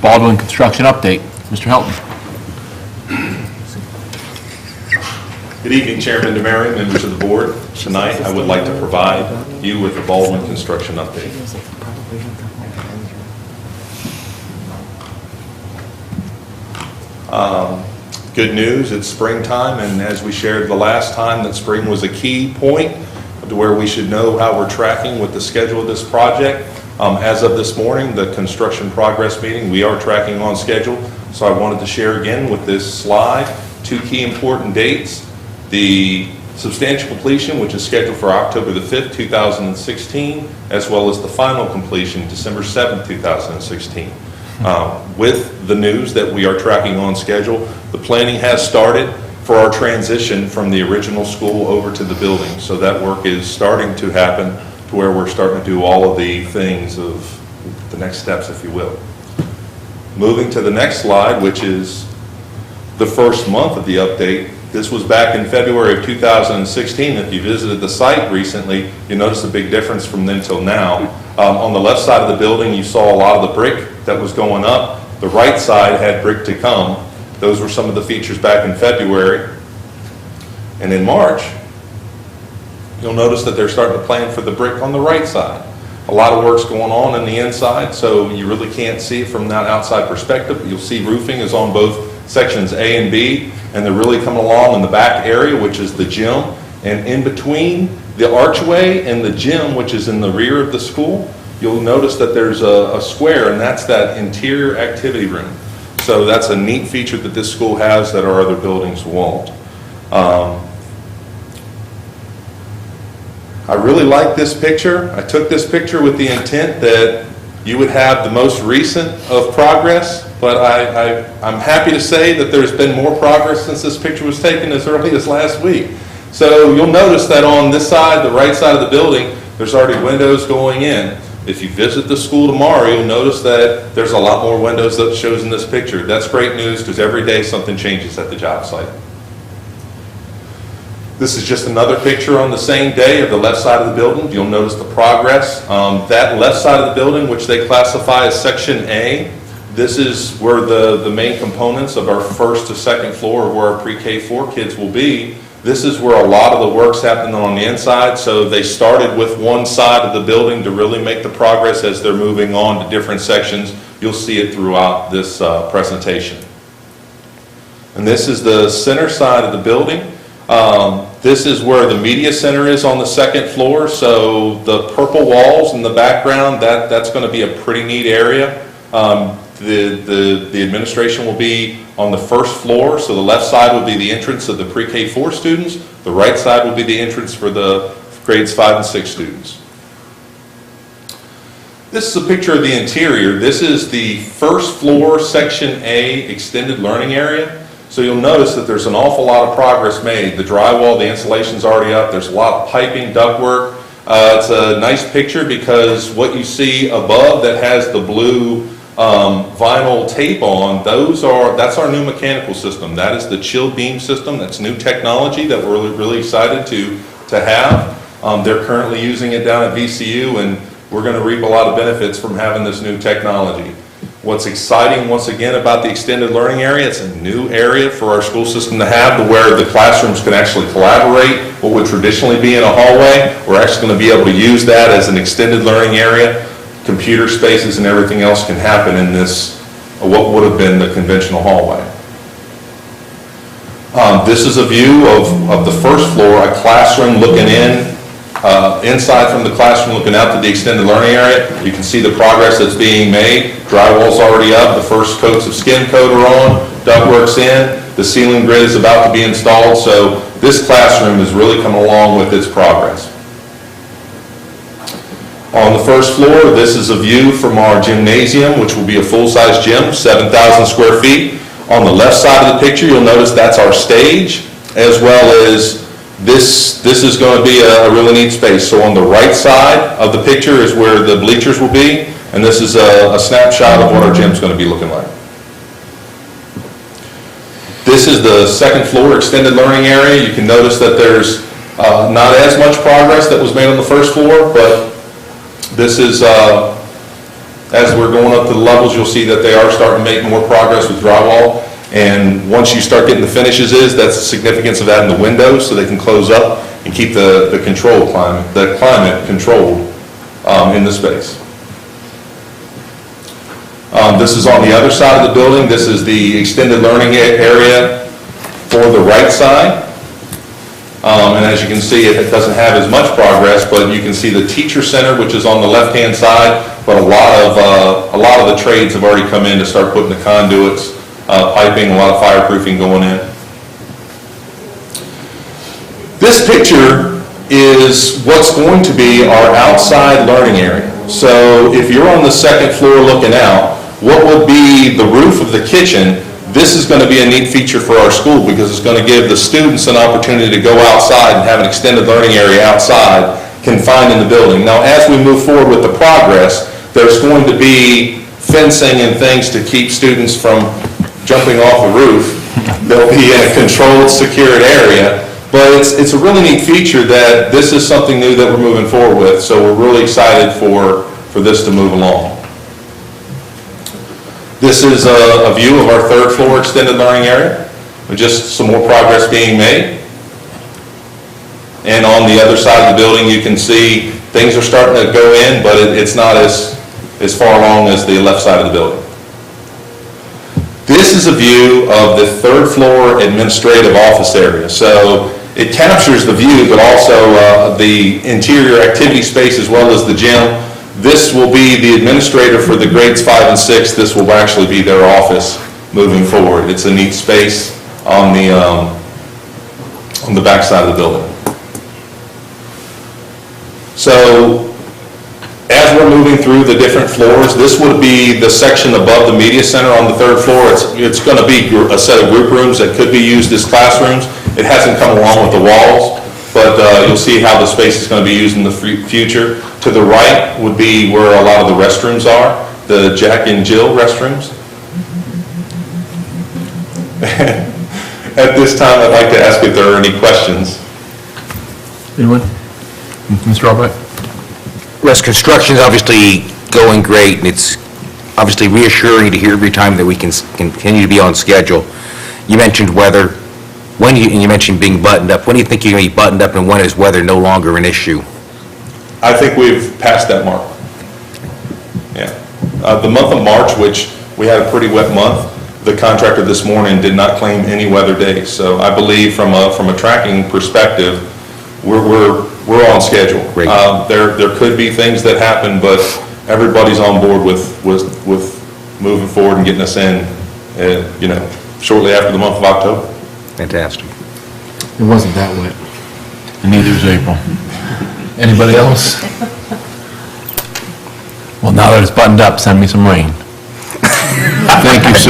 Baldwin construction update. Mr. Helton. Good evening, Chairman DeMary, members of the board. Tonight, I would like to provide you with a Baldwin construction update. Good news, it's springtime, and as we shared the last time, that spring was a key point to where we should know how we're tracking with the schedule of this project. As of this morning, the construction progress meeting, we are tracking on schedule, so I wanted to share again with this slide two key important dates. The substantial completion, which is scheduled for October the 5th, 2016, as well as the final completion, December 7th, 2016. With the news that we are tracking on schedule, the planning has started for our transition from the original school over to the building. So that work is starting to happen to where we're starting to do all of the things of the next steps, if you will. Moving to the next slide, which is the first month of the update. This was back in February of 2016. If you visited the site recently, you notice a big difference from then till now. On the left side of the building, you saw a lot of the brick that was going up. The right side had brick to come. Those were some of the features back in February. And in March, you'll notice that they're starting to plan for the brick on the right side. A lot of work's going on the inside, so you really can't see it from that outside perspective. You'll see roofing is on both sections A and B, and they're really coming along in the back area, which is the gym. And in between the archway and the gym, which is in the rear of the school, you'll notice that there's a square, and that's that interior activity room. So that's a neat feature that this school has that our other buildings won't. I really like this picture. I took this picture with the intent that you would have the most recent of progress, but I'm happy to say that there's been more progress since this picture was taken as early as last week. So you'll notice that on this side, the right side of the building, there's already windows going in. If you visit the school tomorrow, you'll notice that there's a lot more windows that shows in this picture. That's great news because every day something changes at the job site. This is just another picture on the same day of the left side of the building. You'll notice the progress. That left side of the building, which they classify as Section A, this is where the main components of our first to second floor of where our pre-K4 kids will be. This is where a lot of the work's happening on the inside. So they started with one side of the building to really make the progress as they're moving on to different sections. You'll see it throughout this presentation. And this is the center side of the building. This is where the media center is on the second floor. So the purple walls in the background, that's going to be a pretty neat area. The administration will be on the first floor, so the left side will be the entrance of the pre-K4 students. The right side will be the entrance for the grades 5 and 6 students. This is a picture of the interior. This is the first floor, Section A, extended learning area. So you'll notice that there's an awful lot of progress made. The drywall, the insulation's already up. There's a lot of piping, ductwork. It's a nice picture because what you see above that has the blue vinyl tape on, that's our new mechanical system. That is the chilled beam system. That's new technology that we're really excited to have. They're currently using it down at VCU, and we're going to reap a lot of benefits from having this new technology. What's exciting, once again, about the extended learning area, it's a new area for our school system to have to where the classrooms can actually collaborate. What would traditionally be in a hallway, we're actually going to be able to use that as an extended learning area. Computer spaces and everything else can happen in this, what would have been the conventional hallway. This is a view of the first floor, a classroom looking inside from the classroom looking out to the extended learning area. You can see the progress that's being made. Drywall's already up, the first coats of skin coat are on, ductwork's in, the ceiling grid is about to be installed, so this classroom is really coming along with its progress. On the first floor, this is a view from our gymnasium, which will be a full-size gym, 7,000 square feet. On the left side of the picture, you'll notice that's our stage, as well as this is going to be a really neat space. So on the right side of the picture is where the bleachers will be, and this is a snapshot of what our gym's going to be looking like. This is the second floor extended learning area. You can notice that there's not as much progress that was made on the first floor, but this is As we're going up to the levels, you'll see that they are starting to make more progress with drywall. And once you start getting the finishes that's the significance of adding the windows so they can close up and keep the climate controlled in the space. This is on the other side of the building. This is the extended learning area for the right side. And as you can see, it doesn't have as much progress, but you can see the teacher center, which is on the left-hand side, but a lot of the trades have already come in to start putting the conduits, piping, a lot of fireproofing going in. This picture is what's going to be our outside learning area. So if you're on the second floor looking out, what would be the roof of the kitchen? This is going to be a neat feature for our school because it's going to give the students an opportunity to go outside and have an extended learning area outside confined in the building. Now, as we move forward with the progress, there's going to be fencing and things to keep students from jumping off the roof. They'll be in a controlled, secured area. But it's a really neat feature that this is something new that we're moving forward with. So we're really excited for this to move along. This is a view of our third floor extended learning area, with just some more progress being made. And on the other side of the building, you can see things are starting to go in, but it's not as far along as the left side of the building. This is a view of the third floor administrative office area. So it captures the view, but also the interior activity space as well as the gym. This will be the administrator for the grades 5 and 6. This will actually be their office moving forward. It's a neat space on the back side of the building. So as we're moving through the different floors, this would be the section above the media center on the third floor. It's going to be a set of group rooms that could be used as classrooms. It hasn't come along with the walls, but you'll see how the space is going to be used in the future. To the right would be where a lot of the restrooms are, the Jack and Jill restrooms. At this time, I'd like to ask if there are any questions. Anyone? Mr. Albright? Russ, construction is obviously going great, and it's obviously reassuring to hear every time that we can continue to be on schedule. You mentioned weather, and you mentioned being buttoned up. When do you think you're going to be buttoned up, and when is weather no longer an issue? I think we've passed that mark. Yeah. The month of March, which we had a pretty wet month, the contractor this morning did not claim any weather days. So I believe from a tracking perspective, we're on schedule. Great. There could be things that happen, but everybody's on board with moving forward and getting us in, shortly after the month of October. Fantastic. It wasn't that wet, and neither is April. Anybody else? Well, now that it's buttoned up, send me some rain. Thank you, sir.